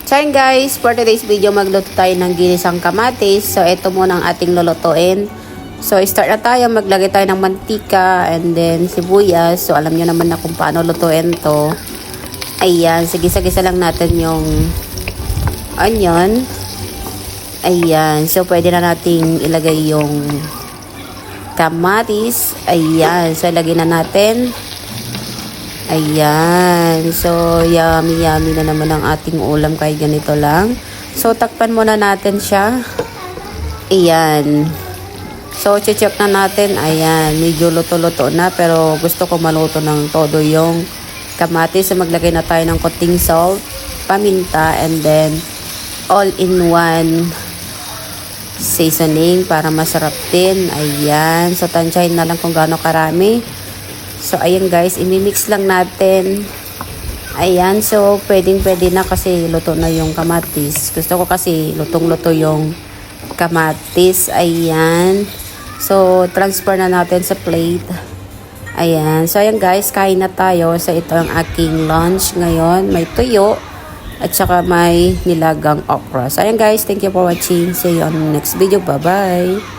So yun guys, for today's video magluto tayo ng ginisang kamatis. So ito muna ang ating lulutuin. So start na tayo, maglagay tayo ng mantika and then sibuyas. So alam nyo naman na kung paano lutuin to. Ayan, sigisa-gisa lang natin yung onion. Ayan, so pwede na nating ilagay yung kamatis. Ayan, so ilagay na natin. Ayan. So, yummy na naman ang ating ulam kahit ganito lang. So, takpan muna natin siya. Ayan. So, check na natin. Ayan. Medyo luto-luto na pero gusto ko maluto ng todo yung kamatis. So, maglagay na tayo ng konting salt, paminta, and then all-in-one seasoning para masarap din. Ayan. So, tansyahin na lang kung gaano karami. So, ayan guys, imimix lang natin. Ayan, so, pwede na kasi luto na yung kamatis. Gusto ko kasi lutong-luto yung kamatis. Ayan. So, transfer na natin sa plate. Ayan. So, ayan guys, kain na tayo. So, ito ang aking lunch ngayon. May tuyo at saka may nilagang okra. So, ayan guys, thank you for watching. See you on the next video. Bye-bye.